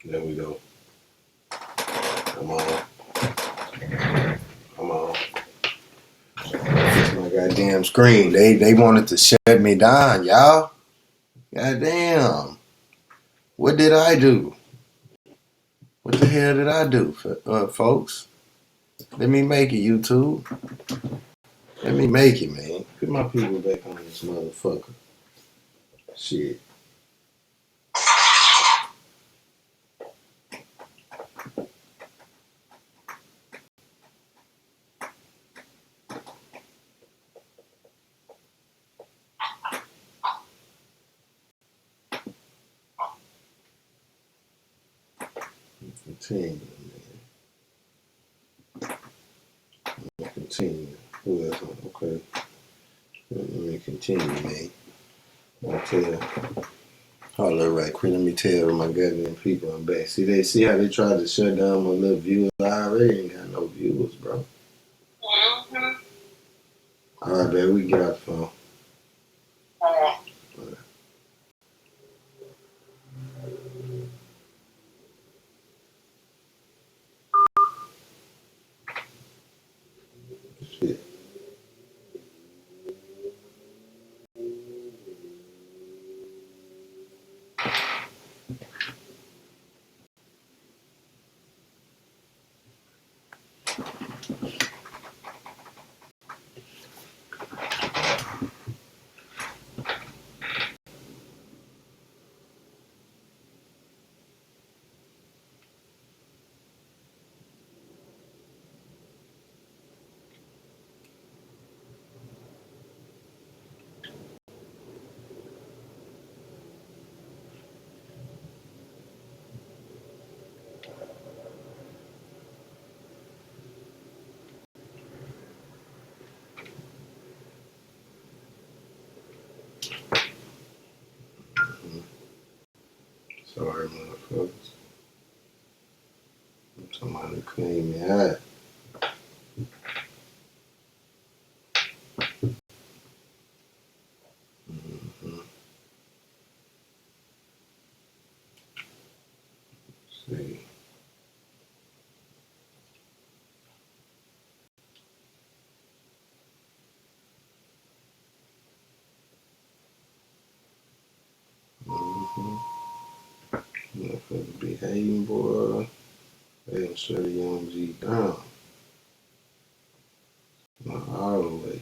There we go. Come on. Come on. Fix my goddamn screen. They wanted to shut me down, y'all. Goddamn. What did I do? What the hell did I do, folks? Let me make it, YouTube. Let me make it, man. Put my people back on this motherfucker. Shit. Continue, man. Continue. Who else? Okay. Let me continue, man. I'll tell. Hold up right quick. Let me tell my goddamn people I'm back. See how they tried to shut down my little viewers. I already ain't got no viewers, bro. Mm-hmm. All right, baby, we can get off the phone. All right. Shit. Sorry, motherfuckers. Somebody clean me out. Mm-hmm. See. Mm-hmm. Motherfucker behaving, boy. They done shut a young G down. Not all the way.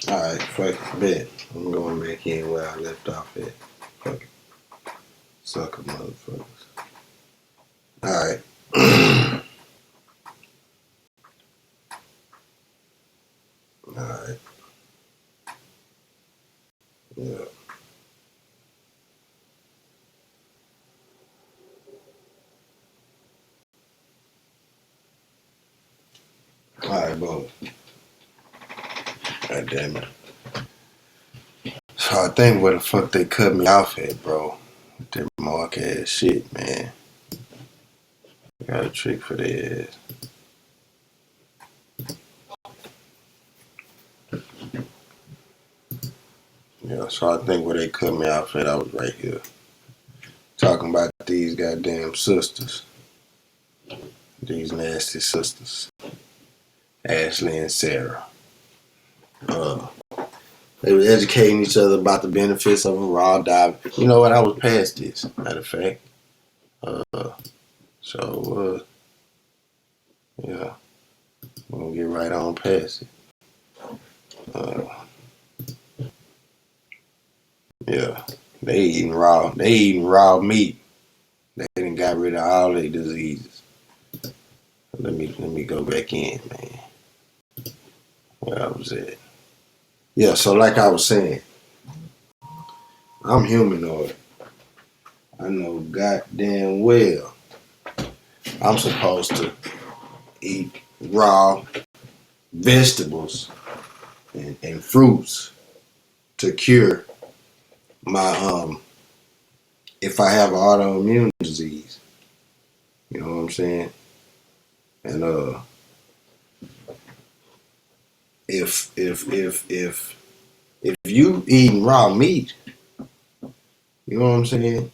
Alright, fuck it, bet. I'm going back in where I left off at. Fuck it. Sucker motherfuckers. Alright. Alright. Yeah. Alright, boom. God damn it. So I think where the fuck they cut me off at, bro. With that mark ass shit, man. I got a trick for their ass. Yeah, so I think where they cut me off at, I was right here. Talking about these goddamn sisters. These nasty sisters. Ashley and Sarah. They were educating each other about the benefits of a raw diet. You know what? I was past this, matter of fact. So, yeah, we're gonna get right on past it. Uh, yeah, they eating raw. They eating raw meat. They done got rid of all their diseases. Let me go back in, man. Where I was at. Yeah, so like I was saying, I'm humanoid. I know goddamn well I'm supposed to eat raw vegetables and fruits to cure my if I have an autoimmune disease. You know what I'm saying? And if you eating raw meat, you know what I'm saying?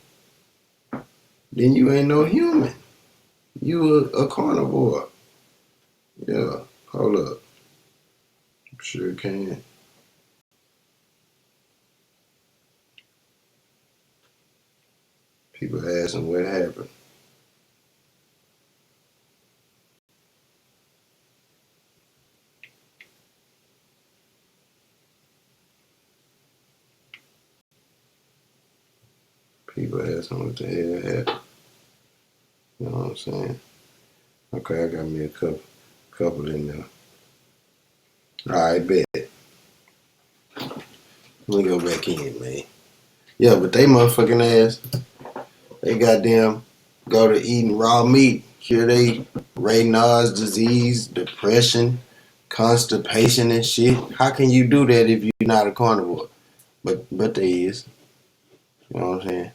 Then you ain't no human. You a carnivore. Yeah. Hold up. Sure can. People asking what happened. People asking what the hell happened. You know what I'm saying? Okay, I got me a couple in there. All right, bet. Let me go back in, man. Yeah, but they motherfucking ass, they goddamn go to eating raw meat. Cure they Raynaud's disease, depression, constipation and shit. How can you do that if you're not a carnivore? But they is. You know what I'm saying?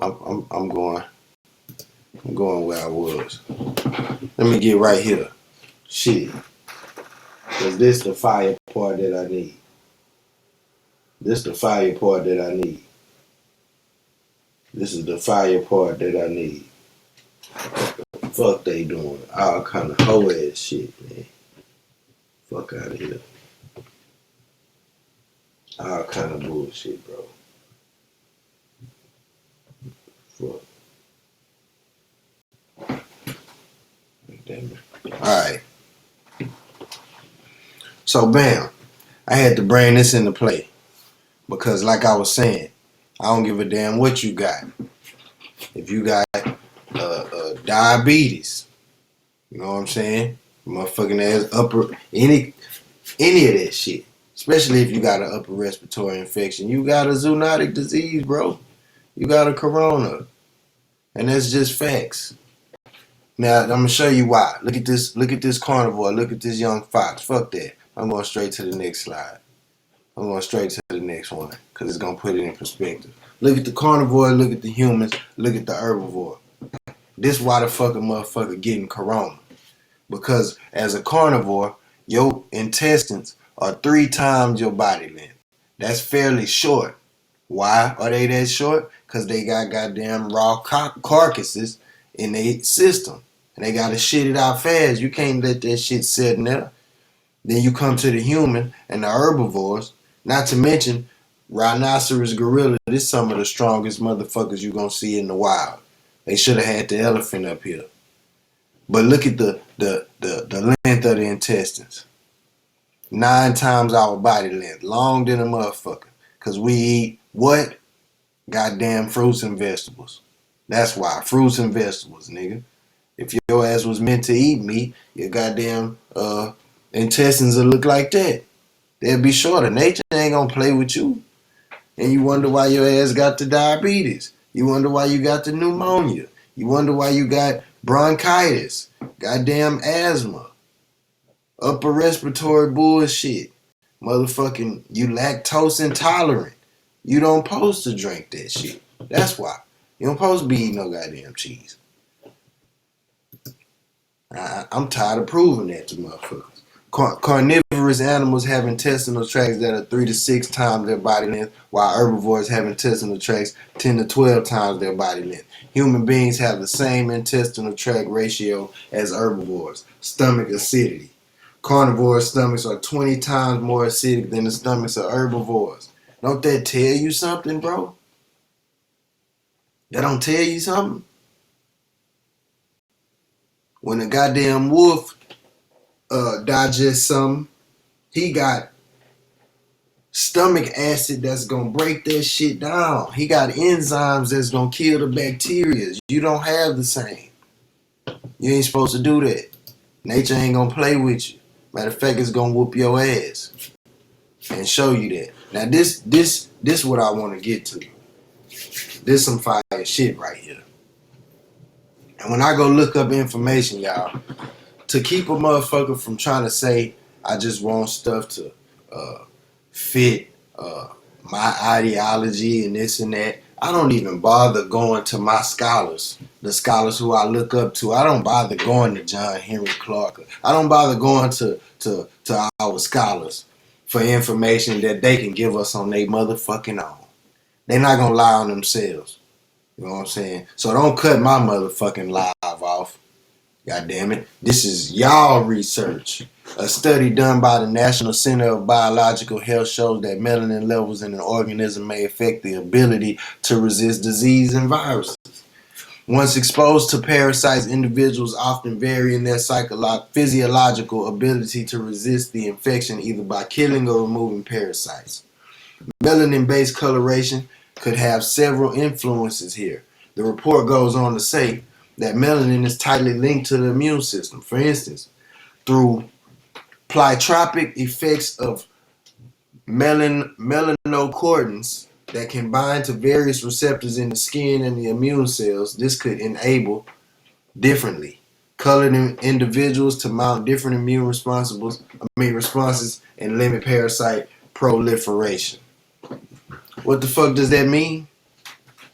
I'm going where I was. Let me get right here. Shit. Cause this the fire part that I need. This the fire part that I need. This is the fire part that I need. Fuck they doing all kind of hoe ass shit, man. Fuck out of here. All kind of bullshit, bro. Fuck. Damn it. Alright. So bam. I had to bring this into play. Because like I was saying, I don't give a damn what you got. If you got diabetes, you know what I'm saying? Motherfucking ass upper any of that shit. Especially if you got an upper respiratory infection. You got a zoonotic disease, bro. You got a corona. And that's just facts. Now I'm gonna show you why. Look at this carnivore, look at this young fox. Fuck that. I'm going straight to the next slide. I'm going straight to the next one. Cause it's gonna put it in perspective. Look at the carnivore, look at the humans, look at the herbivore. This why the fuck a motherfucker getting corona. Because as a carnivore, your intestines are 3 times your body length. That's fairly short. Why are they that short? Because they got goddamn raw carcasses in their system. And they gotta shit it out fast. You can't let that shit sit in there. Then you come to the human and the herbivores, not to mention rhinoceros, gorilla. This some of the strongest motherfuckers you gonna see in the wild. They should have had the elephant up here. But look at the length of the intestines. 9 times our body length. Long than a motherfucker. Cause we eat what? Goddamn fruits and vegetables. That's why. Fruits and vegetables, nigga. If your ass was meant to eat meat, your goddamn intestines would look like that. They'll be shorter. Nature ain't gonna play with you. And you wonder why your ass got the diabetes. You wonder why you got the pneumonia. You wonder why you got bronchitis. Goddamn asthma. Upper respiratory bullshit. Motherfucking, you lactose intolerant. You don't supposed to drink that shit. That's why. You don't supposed to be eating no goddamn cheese. I'm tired of proving that to motherfuckers. Carnivorous animals have intestinal tracts that are 3 to 6 times their body length, while herbivores have intestinal tracts 10 to 12 times their body length. Human beings have the same intestinal tract ratio as herbivores. Stomach acidity. Carnivore stomachs are 20 times more acidic than the stomachs of herbivores. Don't that tell you something, bro? That don't tell you something? When a goddamn wolf digests something, he got stomach acid that's gonna break that shit down. He got enzymes that's gonna kill the bacteria. You don't have the same. You ain't supposed to do that. Nature ain't gonna play with you. Matter of fact, it's gonna whoop your ass and show you that. Now this what I want to get to. This some fire shit right here. And when I go look up information, y'all, to keep a motherfucker from trying to say I just want stuff to fit my ideology and this and that, I don't even bother going to my scholars the scholars who I look up to. I don't bother going to John Henry Clark. I don't bother going to our scholars for information that they can give us on their motherfucking own. They're not gonna lie on themselves. You know what I'm saying? So don't cut my motherfucking live off. God damn it. This is y'all research. A study done by the National Center of Biological Health shows that melanin levels in an organism may affect the ability to resist disease and viruses. Once exposed to parasites, individuals often vary in their physiological ability to resist the infection either by killing or removing parasites. Melanin-based coloration could have several influences here. The report goes on to say that melanin is tightly linked to the immune system. For instance, through pleiotropic effects of melanocortins that can bind to various receptors in the skin and the immune cells, this could enable differently colored individuals to mount different immune responses and limit parasite proliferation. What the fuck does that mean?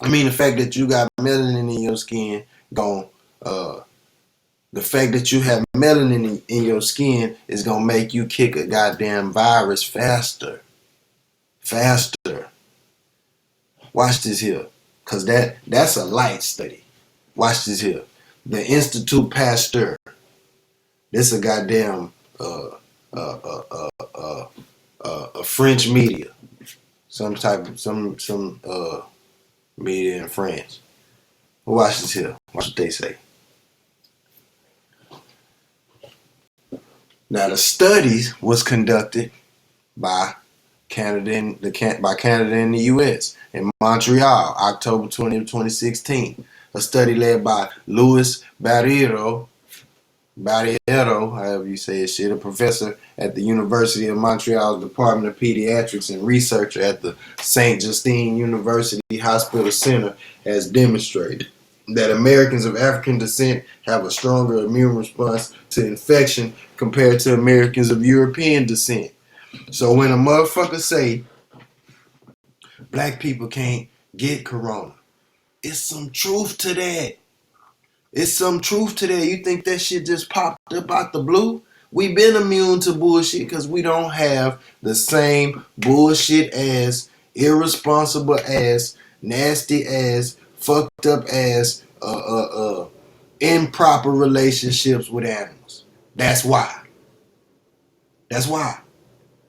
I mean the fact that you got melanin in your skin the fact that you have melanin in your skin is gonna make you kick a goddamn virus faster. Faster. Watch this here. Cause that's a light study. Watch this here. The Institute Pasteur. This is a goddamn a French media. Some media in France. Watch this here. Watch what they say. Now the studies was conducted by Canada and the U.S. in Montreal, October 20, 2016. A study led by Louis Barriero, however you say it shit, a professor at the University of Montreal's Department of Pediatrics and researcher at the Saint Justine University Hospital Center, has demonstrated that Americans of African descent have a stronger immune response to infection compared to Americans of European descent. So when a motherfucker say black people can't get corona, it's some truth to that. It's some truth to that. You think that shit just popped up out the blue? We been immune to bullshit because we don't have the same bullshit ass, irresponsible ass, nasty ass, fucked up ass, improper relationships with animals. That's why. That's why.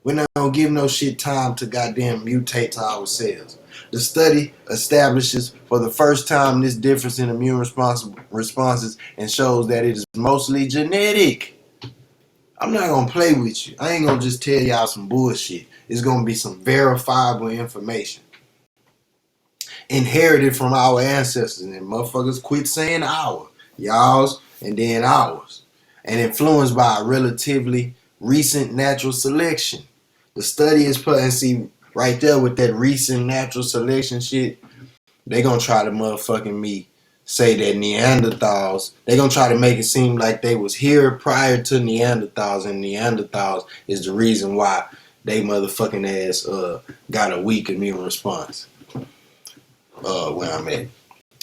We're not gonna give no shit time to goddamn mutate to ourselves. The study establishes for the first time this difference in immune responses and shows that it is mostly genetic. I'm not gonna play with you. I ain't gonna just tell y'all some bullshit. It's gonna be some verifiable information. Inherited from our ancestors, and motherfuckers quit saying our, y'all's, and then ours. And influenced by a relatively recent natural selection. The study is put and see right there with that recent natural selection shit, they gonna try to motherfucking me say that Neanderthals, they gonna try to make it seem like they was here prior to Neanderthals, and Neanderthals is the reason why they motherfucking ass got a weak immune response. Where I'm at.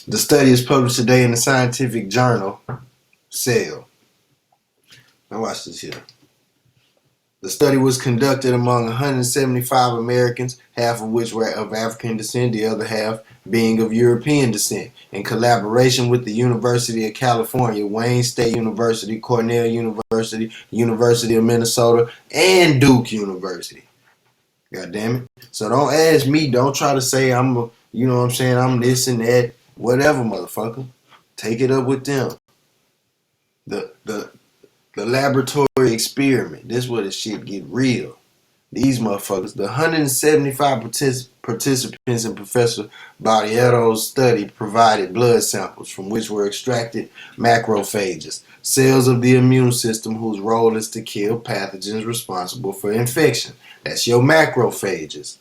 The study is published today in the scientific journal Cell. Now watch this here. The study was conducted among 175 Americans, half of which were of African descent, the other half being of European descent, in collaboration with the University of California, Wayne State University, Cornell University, University of Minnesota, and Duke University. God damn it. So don't ask me, don't try to say I'm you know what I'm saying, I'm this and that, whatever, motherfucker. Take it up with them. The laboratory experiment. This is where the shit get real. These motherfuckers, the 175 participants in Professor Barriero's study provided blood samples from which were extracted macrophages, cells of the immune system whose role is to kill pathogens responsible for infection. That's your macrophages.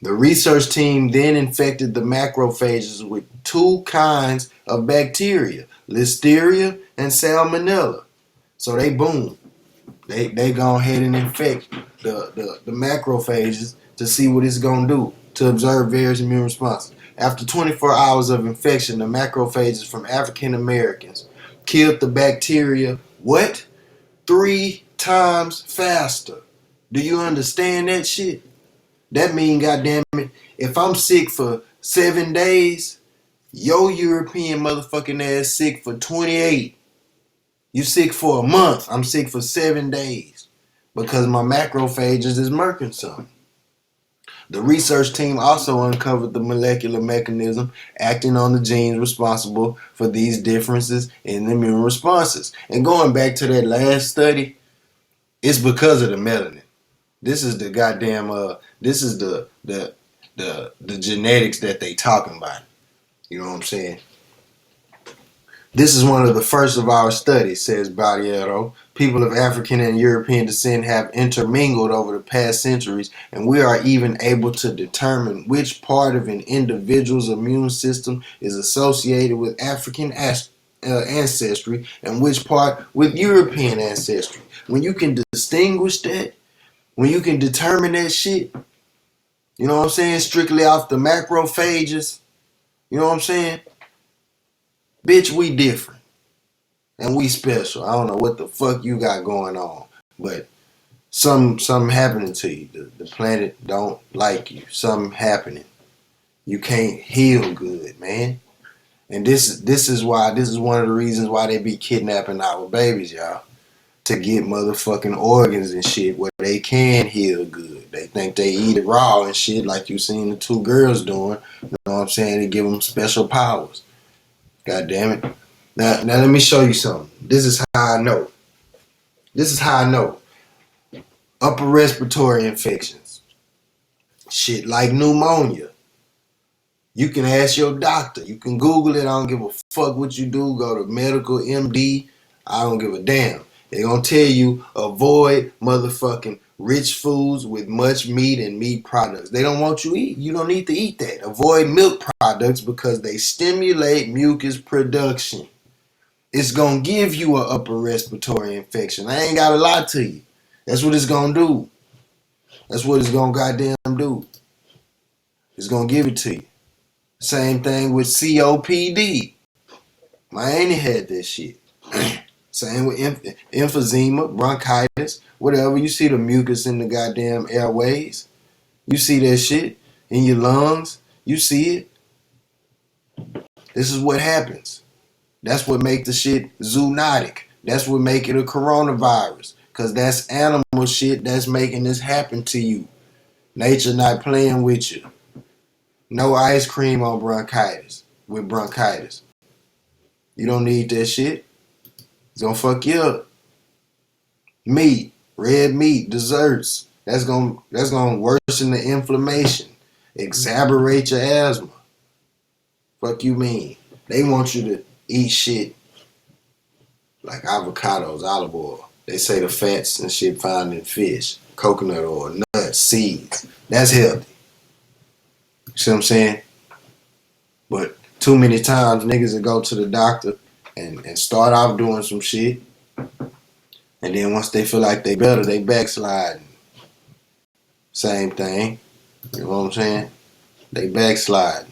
The research team then infected the macrophages with two kinds of bacteria, Listeria and Salmonella. So they boom. They go ahead and infect the macrophages to see what it's gonna do, to observe various immune responses. After 24 hours of infection, the macrophages from African Americans killed the bacteria, what? 3 times faster. Do you understand that shit? That mean, goddamn it, if I'm sick for 7 days, your European motherfucking ass sick for 28. You sick for a month. I'm sick for 7 days because my macrophages is murking something. The research team also uncovered the molecular mechanism acting on the genes responsible for these differences in immune responses. And going back to that last study, it's because of the melanin. This is the goddamn this is the genetics that they talking about. You know what I'm saying? This is one of the first of our studies, says Barriero. People of African and European descent have intermingled over the past centuries, and we are even able to determine which part of an individual's immune system is associated with African ancestry and which part with European ancestry. When you can distinguish that, when you can determine that shit, you know what I'm saying, strictly off the macrophages, you know what I'm saying? Bitch, we different. And we special. I don't know what the fuck you got going on, but something happening to you. The planet don't like you. Something happening. You can't heal good, man. And this is one of the reasons why they be kidnapping our babies, y'all. To get motherfucking organs and shit where they can heal good. They think they eat it raw and shit like you seen the 2 girls doing. You know what I'm saying? They give them special powers. God damn it. Now let me show you something. This is how I know. This is how I know. Upper respiratory infections. Shit like pneumonia. You can ask your doctor. You can Google it. I don't give a fuck what you do. Go to medical MD. I don't give a damn. They're going to tell you avoid motherfucking rich foods with much meat and meat products. They don't want you to eat. You don't need to eat that. Avoid milk products because they stimulate mucus production. It's going to give you an upper respiratory infection. I ain't got to lie to you. That's what it's going to do. That's what it's going to goddamn do. It's going to give it to you. Same thing with COPD. My auntie had that shit. Same with emphysema, bronchitis, whatever. You see the mucus in the goddamn airways. You see that shit in your lungs. You see it. This is what happens. That's what make the shit zoonotic. That's what make it a coronavirus. Because that's animal shit that's making this happen to you. Nature not playing with you. No ice cream on bronchitis. With bronchitis. You don't need that shit. It's gonna fuck you up. Meat, red meat, desserts. That's gonna worsen the inflammation. Exacerbate your asthma. Fuck you mean? They want you to eat shit like avocados, olive oil. They say the fats and shit found in fish, coconut oil, nuts, seeds. That's healthy. You see what I'm saying? But too many times niggas will go to the doctor and start off doing some shit. And then once they feel like they better, they backsliding. Same thing. You know what I'm saying? They backsliding.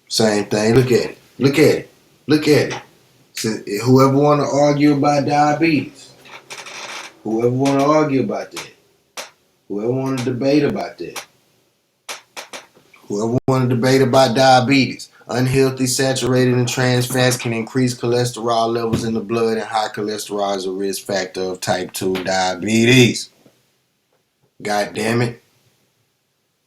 Same thing. Look at it. Look at it. Look at it. So, whoever want to argue about diabetes, whoever want to argue about that, whoever want to debate about that, whoever want to debate about diabetes, unhealthy saturated and trans fats can increase cholesterol levels in the blood, and high cholesterol is a risk factor of type 2 diabetes. God damn it.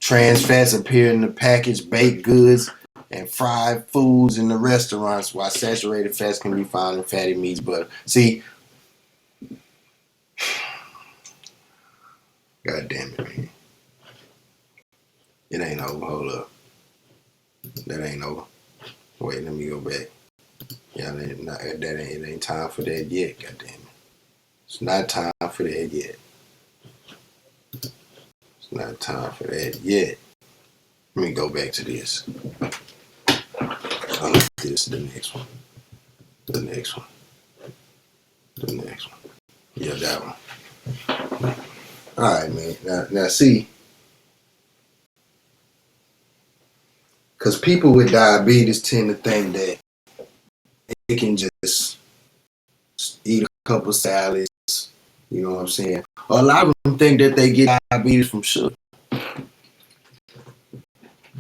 Trans fats appear in the packaged baked goods and fried foods in the restaurants, while saturated fats can be found in fatty meats, butter. See, God damn it, man. It ain't over. Hold up. That ain't over. Wait, let me go back. Yeah, it ain't time for that yet, God damn it. It's not time for that yet. It's not time for that yet. Let me go back to this. This, the next one. The next one. The next one. Yeah, that one. Alright, man. Now see. Because people with diabetes tend to think that they can just eat a couple salads. You know what I'm saying? A lot of them think that they get diabetes from sugar.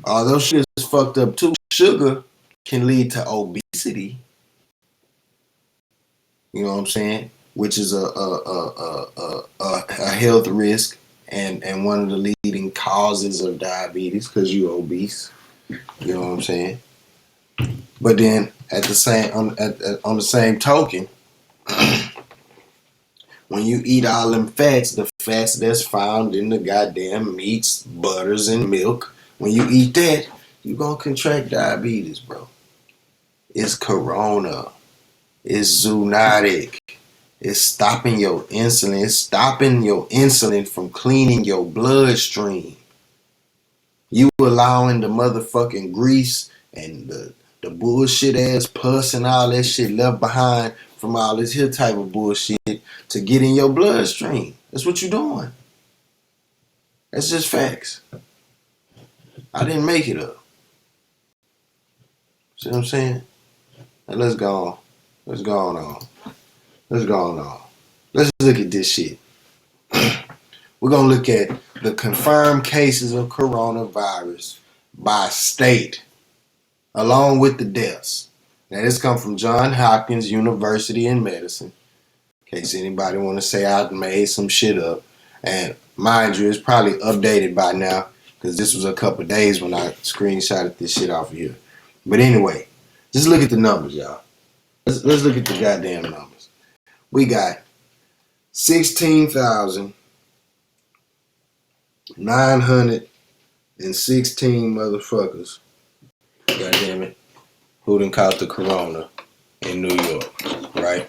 Although sugar is fucked up too, sugar can lead to obesity. You know what I'm saying? Which is a health risk and one of the leading causes of diabetes because you're obese. You know what I'm saying? But then at the same on the same token, when you eat all them fats, the fats that's found in the goddamn meats, butters, and milk, when you eat that, you gonna contract diabetes, bro. It's corona. It's zoonotic. It's stopping your insulin. It's stopping your insulin from cleaning your bloodstream. You allowing the motherfucking grease and the bullshit ass pus and all that shit left behind from all this here type of bullshit to get in your bloodstream. That's what you doing. That's just facts. I didn't make it up. See what I'm saying? Now let's go on. Let's go on. Let's go on. Let's look at this shit. We're going to look at the confirmed cases of coronavirus by state, along with the deaths. Now, this comes from Johns Hopkins University in Medicine, in case anybody want to say I made some shit up. And mind you, it's probably updated by now, because this was a couple days when I screenshotted this shit off of here. But anyway, just look at the numbers, y'all. Let's look at the goddamn numbers. We got 16,916 motherfuckers, goddamn it, who done caught the corona in New York, right?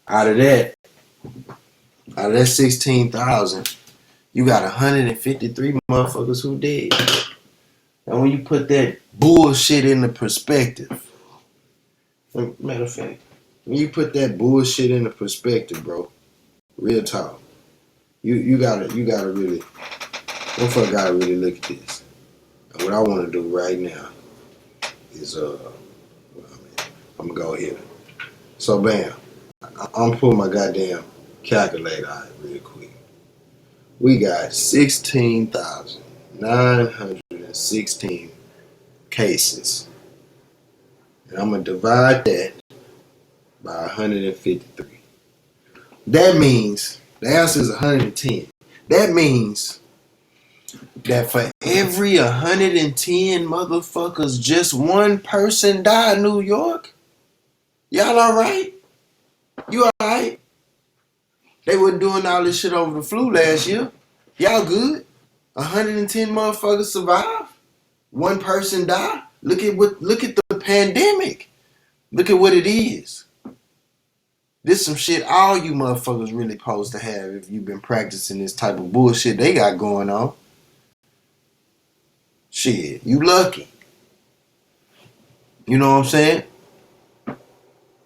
Out of that 16,000, you got 153 motherfuckers who dead. And when you put that bullshit into perspective, matter of fact, when you put that bullshit into perspective, bro, real talk, you gotta really, motherfucker gotta really look at this. And what I want to do right now is I'm gonna go here. So bam, I'm pulling my goddamn calculator out real quick. We got 16,916 cases. And I'm going to divide that by 153. That means, the answer is 110. That means that for every 110 motherfuckers, just one person died in New York. Y'all alright? You alright? They were doing all this shit over the flu last year. Y'all good? 110 motherfuckers survived. One person died. Look at the pandemic. Look at what it is. This some shit all you motherfuckers really supposed to have if you've been practicing this type of bullshit they got going on. Shit, you lucky. You know what I'm saying?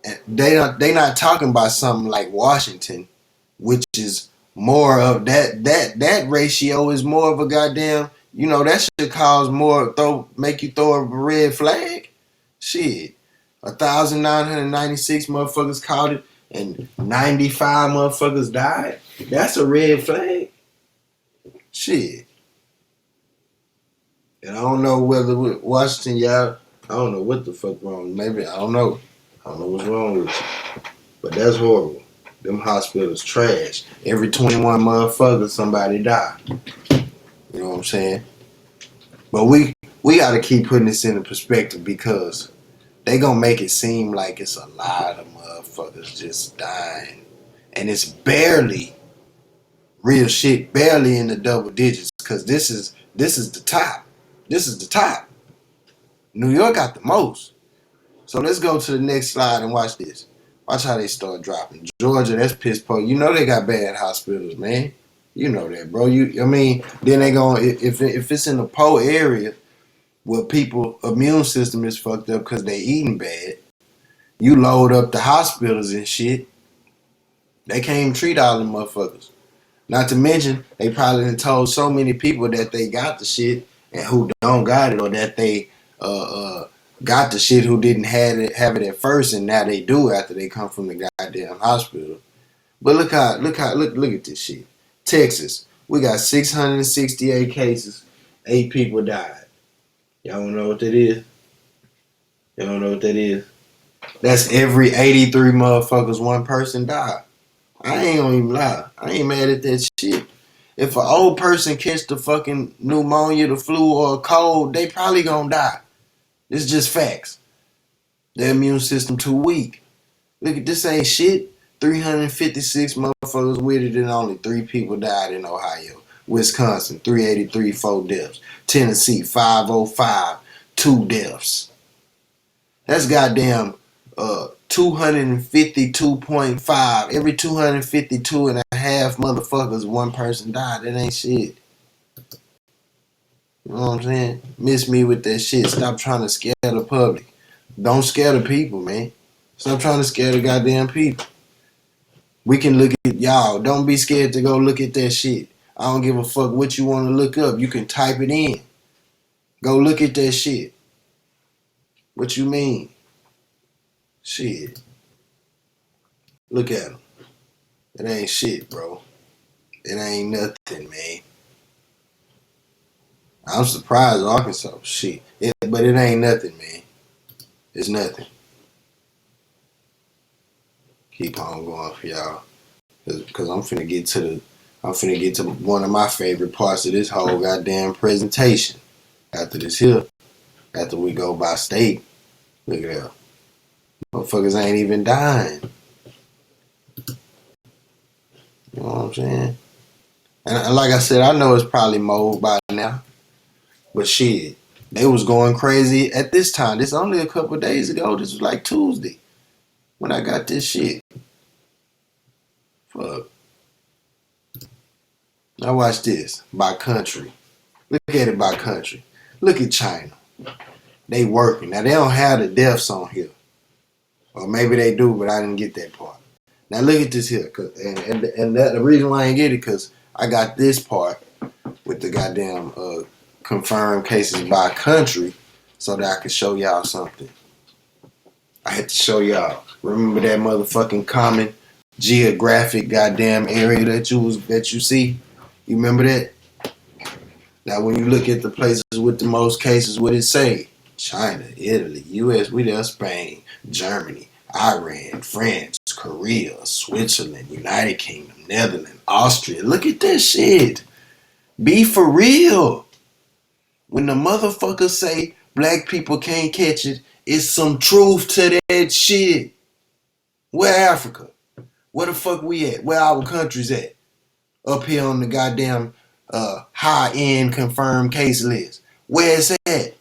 And they not talking about something like Washington, which is more of that ratio is more of a goddamn, you know, that shit cause more make you throw a red flag. Shit. 1,996 motherfuckers caught it and 95 motherfuckers died. That's a red flag. Shit. And I don't know whether with Washington, y'all, I don't know what the fuck wrong. Maybe, I don't know. I don't know what's wrong with you. But that's horrible. Them hospitals trash. Every 21 motherfuckers, somebody die. You know what I'm saying? But we got to keep putting this into perspective because they gonna make it seem like it's a lot of motherfuckers just dying. And it's barely, real shit, barely in the double digits because this is the top. This is the top. New York got the most. So let's go to the next slide and watch this. Watch how they start dropping. Georgia, that's piss poor. You know they got bad hospitals, man. You know that, bro. Then they going if it's in a poor area where people immune system is fucked up because they eating bad. You load up the hospitals and shit. They can't even treat all them motherfuckers. Not to mention, they probably done told so many people that they got the shit, and who don't got it, or that they got the shit who didn't have it at first, and now they do after they come from the goddamn hospital. But look at this shit. Texas, we got 668 cases, 8 people died. Y'all don't know what that is? Y'all don't know what that is? That's every 83 motherfuckers, one person died. I ain't gonna even lie. I ain't mad at that shit. If an old person catch the fucking pneumonia, the flu, or a cold, they probably gonna die. It's just facts. Their immune system too weak. Look at this, ain't shit. 356 motherfuckers with it, and only 3 people died in Ohio. Wisconsin, 383, 4 deaths. Tennessee, 505, 2 deaths. That's goddamn 252.5. Every 252 and a half motherfuckers, one person died. That ain't shit. You know what I'm saying? Miss me with that shit. Stop trying to scare the public. Don't scare the people, man. Stop trying to scare the goddamn people. We can look at y'all. Don't be scared to go look at that shit. I don't give a fuck what you want to look up. You can type it in. Go look at that shit. What you mean? Shit. Look at them. It ain't shit, bro. It ain't nothing, man. I'm surprised Arkansas. Shit. But it ain't nothing, man. It's nothing. Keep on going for y'all. Because I'm finna get to one of my favorite parts of this whole goddamn presentation. After this here. After we go by state. Look at that. Motherfuckers ain't even dying. You know what I'm saying? And like I said, I know it's probably mold by now. But shit, they was going crazy at this time. This only a couple days ago. This was like Tuesday when I got this shit. Fuck. Now watch this. By country. Look at it by country. Look at China. They working. Now they don't have the deaths on here. Or maybe they do, but I didn't get that part. Now look at this here. And the reason why I didn't get it, because I got this part with the goddamn confirmed cases by country so that I could show y'all something. I had to show y'all. Remember that motherfucking common geographic goddamn area that you see? You remember that? Now when you look at the places with the most cases, what it say? China, Italy, US, we there, Spain, Germany, Iran, France, Korea, Switzerland, United Kingdom, Netherlands, Austria. Look at that shit. Be for real. When the motherfuckers say black people can't catch it, it's some truth to that shit. Where Africa? Where the fuck we at? Where our countries at? Up here on the goddamn high-end confirmed case list. Where it's at?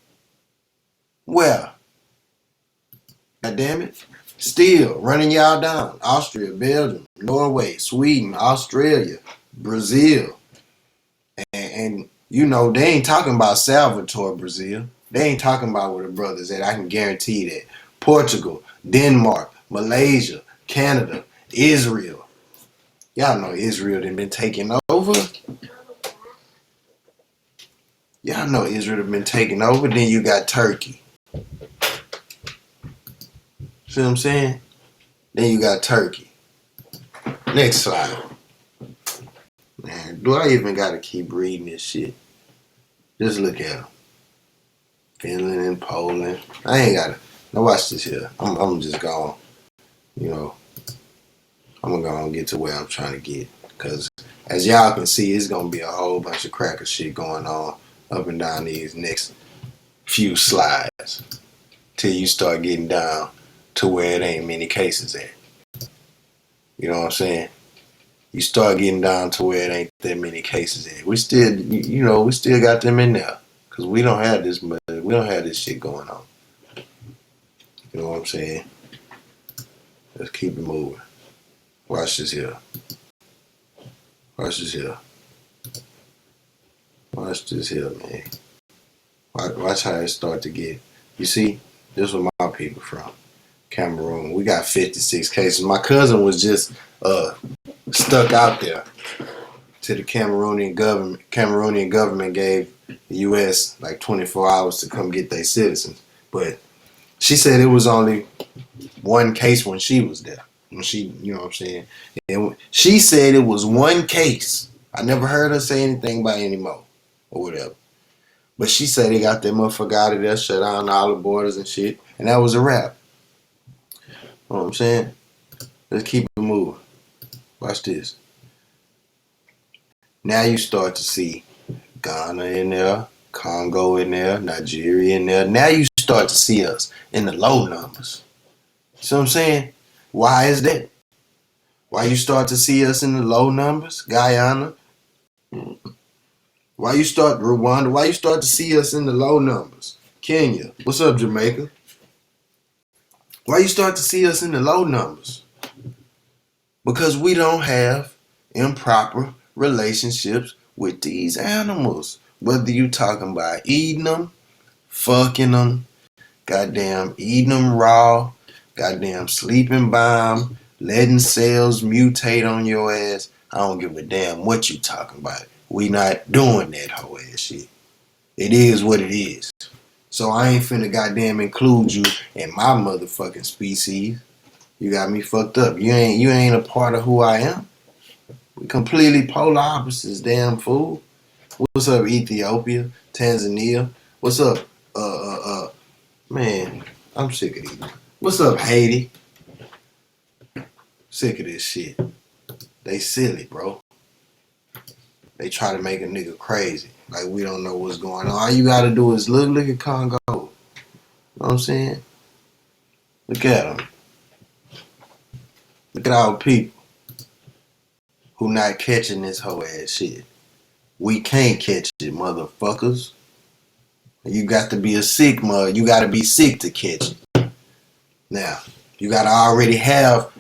Where? God damn it. Still running y'all down. Austria, Belgium, Norway, Sweden, Australia, Brazil. And you know, they ain't talking about Salvatore, Brazil. They ain't talking about where the brothers at. I can guarantee that. Portugal, Denmark, Malaysia, Canada, Israel. Y'all know Israel done been taken over. Y'all know Israel done been taken over. Then you got Turkey. See what I'm saying? Then you got Turkey. Next slide. Man, do I even gotta keep reading this shit? Just look at them. Finland and Poland. I ain't gotta. Now watch this here. I'm just going, you know, I'm gonna get to where I'm trying to get. Because as y'all can see, it's gonna be a whole bunch of cracker shit going on up and down these next few slides. Till you start getting down to where it ain't many cases at. You know what I'm saying? You start getting down to where it ain't that many cases in. We still, we still got them in there. Because we don't have this shit going on. You know what I'm saying? Let's keep it moving. Watch this here. Watch this here. Watch this here, man. Watch how it start to get. You see, this is where my people from. Cameroon. We got 56 cases. My cousin was just stuck out there to the Cameroonian government. Cameroonian government gave the U.S. like 24 hours to come get their citizens. But she said it was only one case when she was there. When she, you know what I'm saying? And she said it was one case. I never heard her say anything about any more or whatever. But she said they got that motherfucker out of there, shut down all the borders and shit. And that was a wrap. You know what I'm saying? Let's keep it moving. Watch this. Now you start to see Ghana in there, Congo in there, Nigeria in there. Now you start to see us in the low numbers. You see what I'm saying? Why is that? Why you start to see us in the low numbers? Guyana. Why you start Rwanda? Why you start to see us in the low numbers? Kenya. What's up, Jamaica? Why you start to see us in the low numbers? Because we don't have improper relationships with these animals. Whether you talking about eating them, fucking them, goddamn eating them raw, goddamn sleeping by them, letting cells mutate on your ass. I don't give a damn what you talking about. We not doing that whole ass shit. It is what it is. So I ain't finna goddamn include you in my motherfucking species. You got me fucked up. You ain't a part of who I am. We completely polar opposites, damn fool. What's up, Ethiopia, Tanzania? What's up, man? I'm sick of these. What's up, Haiti? Sick of this shit. They silly, bro. They try to make a nigga crazy. Like we don't know what's going on. All you gotta do is look at Congo. You know what I'm saying? Look at them. Look at our people who not catching this whole ass shit. We can't catch it, motherfuckers. You got to be a sick mother. You got to be sick to catch it. Now, you got to already have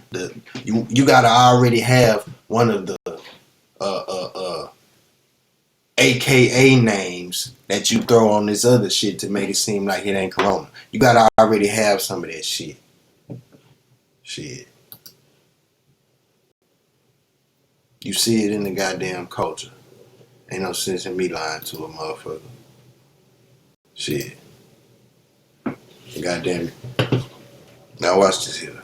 you got to already have one of the AKA names that you throw on this other shit to make it seem like it ain't corona. You got to already have some of that shit. Shit. You see it in the goddamn culture. Ain't no sense in me lying to a motherfucker. Shit. Goddamn it. Now watch this here.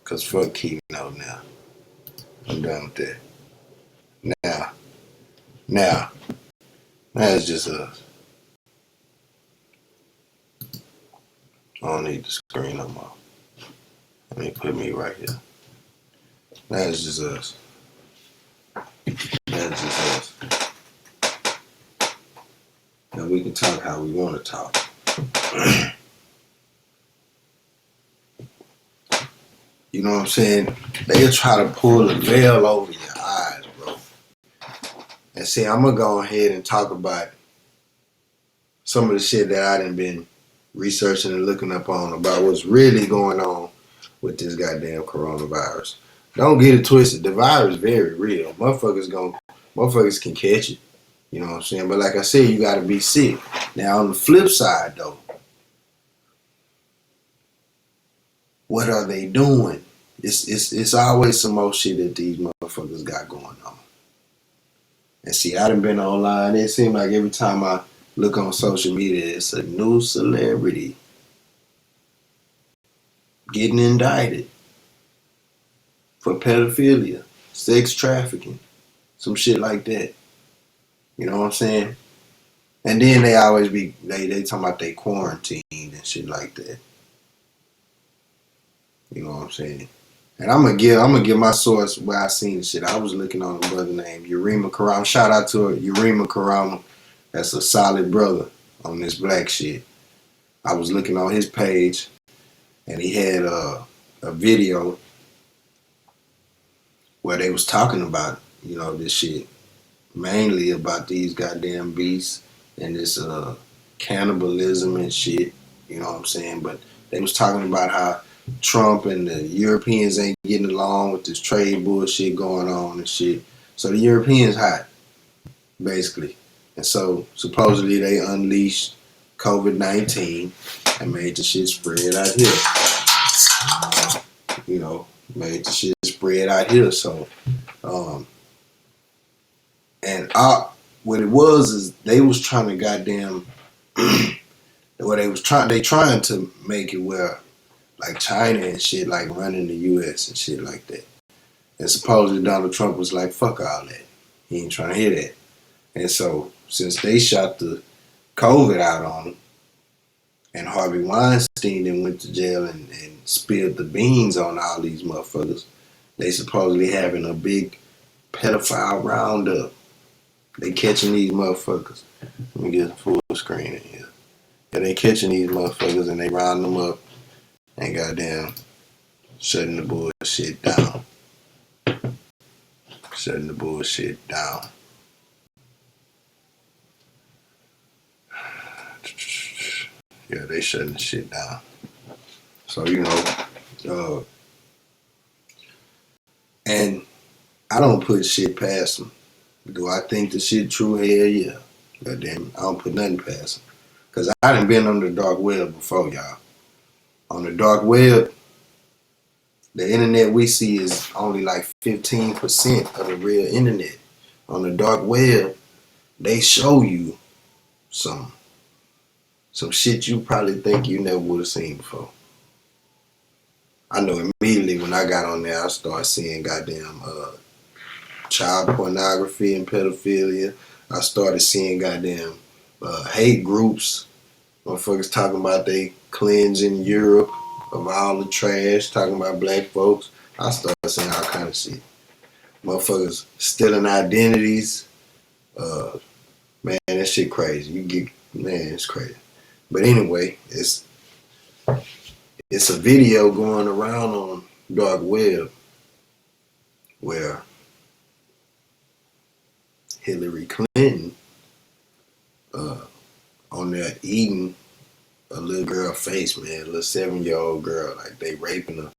Cause fuck Keynote now. I'm done with that. Now it's just us. I don't need the screen no more. Let me put me right here. That's just us. That's just us. Now we can talk how we want to talk. You know what I'm saying? They'll try to pull a veil over your eyes, bro. And see, I'm going to go ahead and talk about some of the shit that I done been researching and looking up on about what's really going on with this goddamn coronavirus. Don't get it twisted. The virus is very real. Motherfuckers can catch it. You know what I'm saying? But like I said, you got to be sick. Now, on the flip side, though, what are they doing? It's always some more shit that these motherfuckers got going on. And see, I done been online. It seems like every time I look on social media, it's a new celebrity getting indicted for pedophilia, sex trafficking, some shit like that. You know what I'm saying? And then they always be they talking about they quarantined and shit like that. You know what I'm saying? And I'm gonna give my source where I seen the shit. I was looking on a brother named Urema Karama. Shout out to Urema Karama. That's a solid brother on this black shit. I was looking on his page, and he had a video where they was talking about this shit, mainly about these goddamn beasts and this cannibalism and shit. You know what I'm saying? But they was talking about how Trump and the Europeans ain't getting along with this trade bullshit going on and shit. So the Europeans hot, basically. And so supposedly they unleashed COVID-19 and made the shit spread out here. Made the shit spread out here. So, and what it was is they was trying to goddamn they trying to make it where like China and shit like running the US and shit like that. And supposedly Donald Trump was like, fuck all that. He ain't trying to hear that. And so since they shot the COVID out on him and Harvey Weinstein then went to jail and spilled the beans on all these motherfuckers, they supposedly having a big pedophile roundup. They catching these motherfuckers. Let me get a full screen in here. Yeah, they catching these motherfuckers and they round them up and goddamn shutting the bullshit down. Shutting the bullshit down. Yeah, they shutting the shit down. So, and I don't put shit past them. Do I think the shit true? Hell yeah. Goddamn, I don't put nothing past them. Because I done been on the dark web before, y'all. On the dark web, the internet we see is only like 15% of the real internet. On the dark web, they show you some shit you probably think you never would have seen before. I know immediately when I got on there, I started seeing goddamn child pornography and pedophilia. I started seeing goddamn hate groups. Motherfuckers talking about they cleansing Europe of all the trash, talking about black folks. I started seeing all kind of shit. Motherfuckers stealing identities. Man, that shit crazy. It's crazy. But anyway, it's a video going around on dark web where Hillary Clinton on there eating a little girl face, man, a little 7-year-old girl, like they raping her,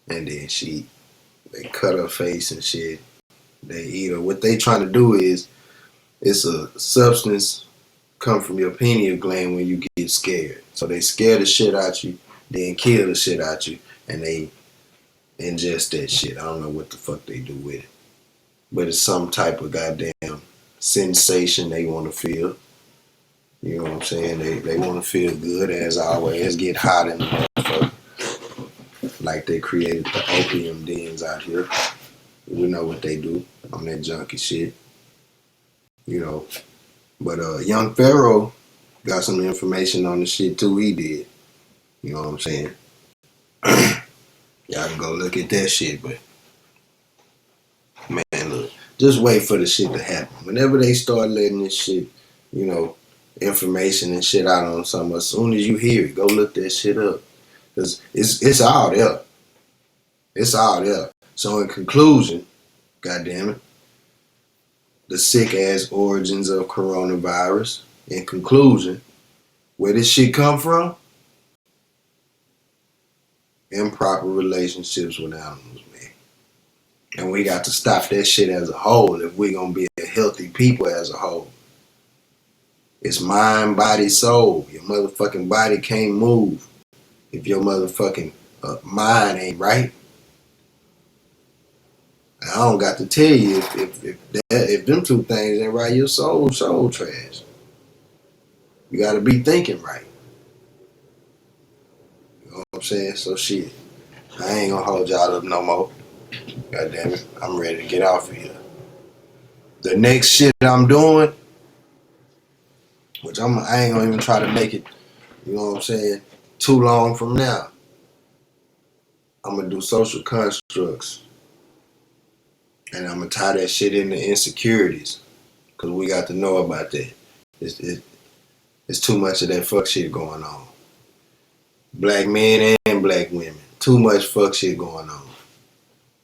and then they cut her face and shit. They eat her. What they trying to do is, it's a substance come from your pineal gland when you get scared. So they scare the shit out you, then kill the shit out you, and they ingest that shit. I don't know what the fuck they do with it, but it's some type of goddamn sensation they want to feel. You know what I'm saying? They want to feel good as always, get hot in the motherfucker. Like they created the opium dens out here. We know what they do on that junkie shit. But Young Pharaoh got some information on the shit too he did. You know what I'm saying? Y'all can go look at that shit, but man, look, just wait for the shit to happen. Whenever they start letting this shit, information and shit out on something, as soon as you hear it, go look that shit up. Cause it's all there. It's all there. So in conclusion, goddamn it, the sick ass origins of coronavirus. In conclusion, where this shit come from? Improper relationships with animals, man. And we got to stop that shit as a whole if we're gonna be a healthy people as a whole. It's mind, body, soul. Your motherfucking body can't move if your motherfucking mind ain't right. I don't got to tell you if them two things ain't right, your soul trash. You gotta be thinking right. You know what I'm saying? So shit, I ain't gonna hold y'all up no more. God damn it, I'm ready to get off of here. The next shit I'm doing, which I ain't gonna even try to make it, you know what I'm saying, too long from now. I'm gonna do social constructs. And I'm gonna tie that shit into insecurities. Cause we got to know about that. It's too much of that fuck shit going on. Black men and black women. Too much fuck shit going on.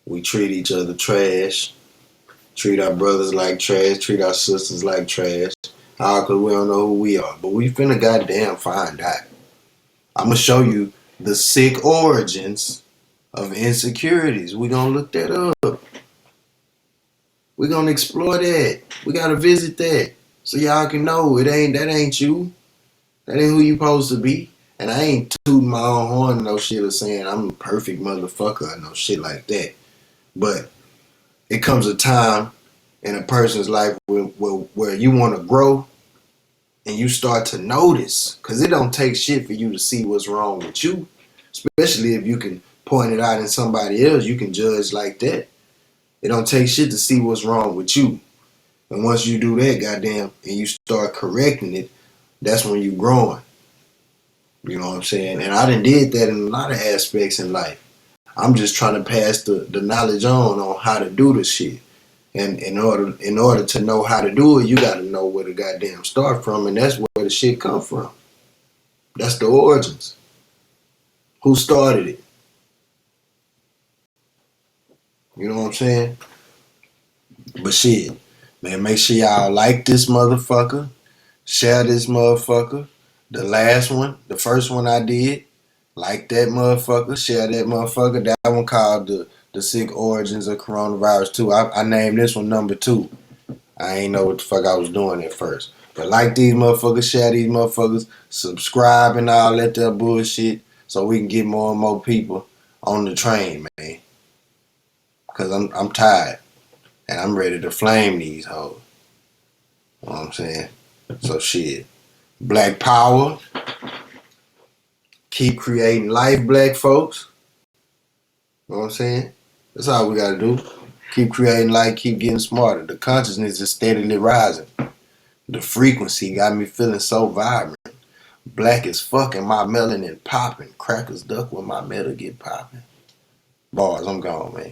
We treat each other trash. Treat our brothers like trash. Treat our sisters like trash. All cause we don't know who we are. But we finna goddamn find out. I'm gonna show you the sick origins of insecurities. We gonna look that up. We gonna explore that. We gotta visit that. So y'all can know that ain't you. That ain't who you supposed to be. And I ain't tooting my own horn no shit or saying I'm a perfect motherfucker or no shit like that. But it comes a time in a person's life where you want to grow and you start to notice, because it don't take shit for you to see what's wrong with you, especially if you can point it out in somebody else. You can judge like that. It don't take shit to see what's wrong with you. And once you do that, goddamn, and you start correcting it, that's when you growing. You know what I'm saying? And I done did that in a lot of aspects in life. I'm just trying to pass the knowledge on how to do the shit. And in order to know how to do it, you gotta know where the goddamn start from, and that's where the shit come from. That's the origins. Who started it? You know what I'm saying? But shit, man, make sure y'all like this motherfucker. Share this motherfucker. The last one, the first one I did, like that motherfucker, share that motherfucker. That one called the sick origins of coronavirus 2. I named this one number 2. I ain't know what the fuck I was doing at first. But like these motherfuckers, share these motherfuckers, subscribe and all that there bullshit so we can get more and more people on the train, man. Cause I'm tired and I'm ready to flame these hoes. You know what I'm saying? So shit. Black power. Keep creating life, black folks. You know what I'm saying? That's all we gotta do. Keep creating life, keep getting smarter. The consciousness is steadily rising. The frequency got me feeling so vibrant. Black as fuck and my melanin popping. Crackers duck when my metal get popping. Bars, I'm gone, man.